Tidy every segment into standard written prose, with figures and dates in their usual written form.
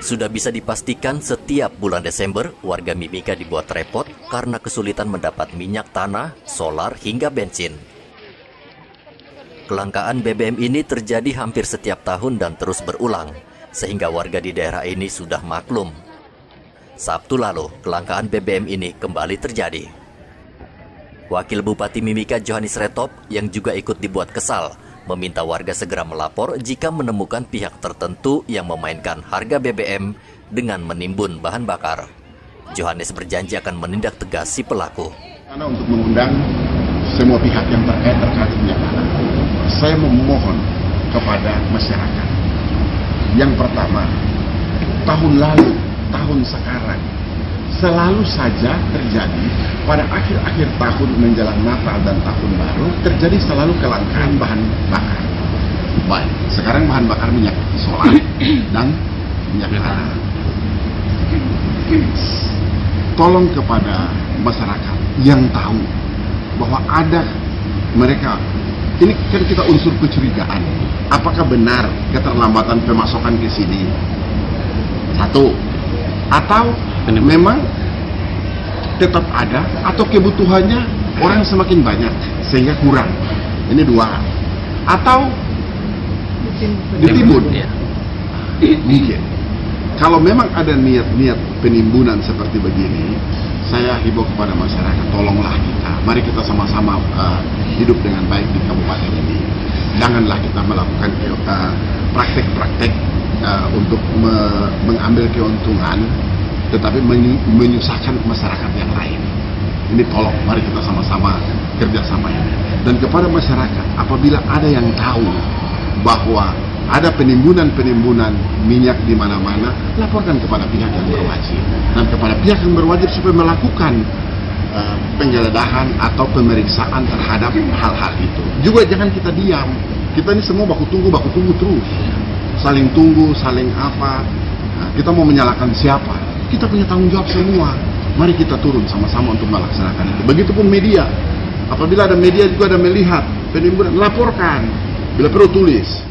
Sudah bisa dipastikan setiap bulan Desember, warga Mimika dibuat repot karena kesulitan mendapat minyak tanah, solar, hingga bensin. Kelangkaan BBM ini terjadi hampir setiap tahun dan terus berulang, sehingga warga di daerah ini sudah maklum. Sabtu lalu, kelangkaan BBM ini kembali terjadi. Wakil Bupati Mimika Johannes Retop yang juga ikut dibuat kesal, meminta warga segera melapor jika menemukan pihak tertentu yang memainkan harga BBM dengan menimbun bahan bakar. Johannes berjanji akan menindak tegas si pelaku. Karena untuk mengundang semua pihak yang terkait minyak tanah, saya memohon kepada masyarakat. Yang pertama, tahun lalu, tahun sekarang, selalu saja terjadi pada akhir-akhir tahun menjelang Natal dan Tahun Baru, terjadi selalu kelangkaan bahan bakar. Baik, sekarang bahan bakar minyak solar dan minyak tanah. Tolong kepada masyarakat yang tahu bahwa ada mereka, ini kan kita unsur kecurigaan. Apakah benar keterlambatan pemasokan ke sini? Satu, atau memang tetap ada, atau kebutuhannya orang semakin banyak sehingga kurang. Ini dua. Atau ditimbun. Mungkin. Kalau memang ada niat-niat penimbunan seperti begini, saya himbau kepada masyarakat, tolonglah kita. Mari kita sama-sama hidup dengan baik di kabupaten ini. Janganlah kita melakukan praktek-praktek untuk mengambil keuntungan, tetapi menyusahkan masyarakat yang lain. Ini tolong, mari kita sama-sama kerjasama ini. Dan kepada masyarakat, apabila ada yang tahu bahwa ada penimbunan minyak di mana-mana, laporkan kepada pihak yang berwajib. Dan kepada pihak yang berwajib supaya melakukan penggeledahan atau pemeriksaan terhadap hal-hal itu. Juga jangan kita diam. Kita ini semua baku tunggu terus. Saling tunggu, saling apa. Nah, kita mau menyalahkan siapa? Kita punya tanggung jawab semua. Mari kita turun sama-sama untuk melaksanakan itu. Begitupun media. Apabila ada media juga ada melihat penimbunan, laporkan. Bila perlu tulis.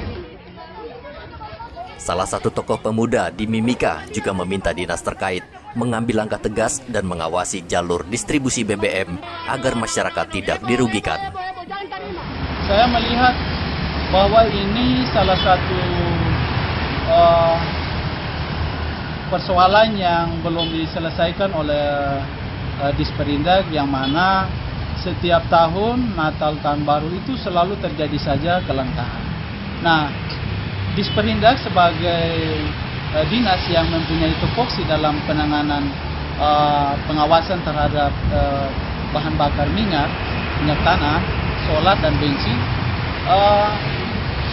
Salah satu tokoh pemuda di Mimika juga meminta dinas terkait mengambil langkah tegas dan mengawasi jalur distribusi BBM agar masyarakat tidak dirugikan. Saya melihat bahwa ini salah satu persoalan yang belum diselesaikan oleh Disperindak, yang mana setiap tahun Natal Tahun Baru itu selalu terjadi saja kelangkaan. Nah, Disperindak sebagai dinas yang mempunyai tupoksi dalam penanganan pengawasan terhadap bahan bakar minyak tanah, solar dan bensin,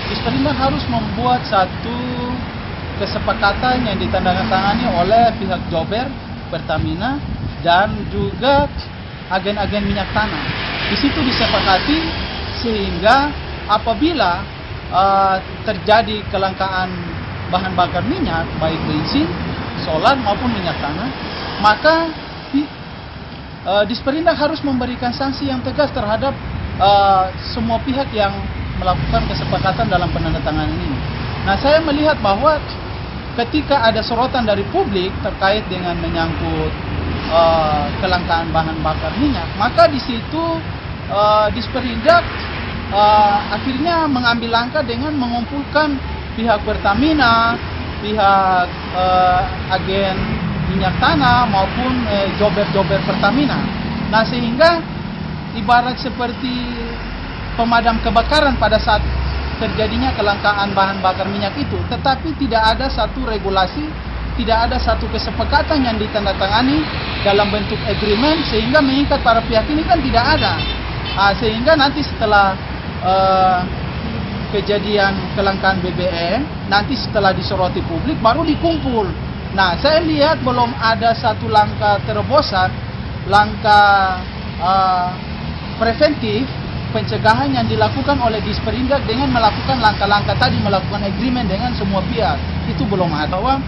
Disperindak harus membuat satu kesepakatan yang ditandatangani oleh pihak Jober, Pertamina, dan juga agen-agen minyak tanah. Di situ disepakati sehingga apabila terjadi kelangkaan bahan bakar minyak, baik bensin, solar maupun minyak tanah, maka Disperindak harus memberikan sanksi yang tegas terhadap semua pihak yang melakukan kesepakatan dalam penandatanganan ini. Nah, saya melihat bahwa ketika ada sorotan dari publik terkait dengan menyangkut kelangkaan bahan bakar minyak, maka di situ Disperindak akhirnya mengambil langkah dengan mengumpulkan pihak Pertamina, pihak agen minyak tanah maupun Jober Pertamina. Nah, sehingga ibarat seperti pemadam kebakaran pada saat terjadinya kelangkaan bahan bakar minyak itu, tetapi tidak ada satu regulasi, tidak ada satu kesepakatan yang ditandatangani dalam bentuk agreement sehingga mengikat para pihak ini kan tidak ada. Sehingga nanti setelah kejadian kelangkaan BBM, nanti setelah disoroti publik baru dikumpul. Nah, saya lihat belum ada satu langkah terobosan, langkah preventif pencegahan yang dilakukan oleh Disperindak dengan melakukan langkah-langkah tadi, melakukan agreement dengan semua pihak. Itu belum ada. Bahwa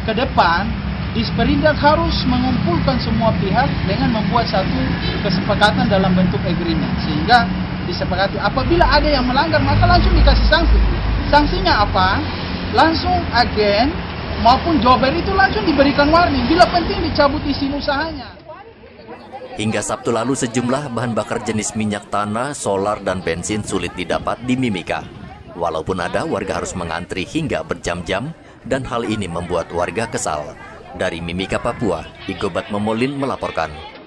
ke depan Disperindak harus mengumpulkan semua pihak dengan membuat satu kesepakatan dalam bentuk agreement, sehingga disepakati apabila ada yang melanggar maka langsung dikasih sanksi. Sanksinya apa? Langsung agen maupun Jober itu langsung diberikan warning bila penting dicabut izin usahanya. Hingga Sabtu lalu sejumlah bahan bakar jenis minyak tanah, solar, dan bensin sulit didapat di Mimika. Walaupun ada, warga harus mengantri hingga berjam-jam dan hal ini membuat warga kesal. Dari Mimika, Papua, Igobat Memolin melaporkan.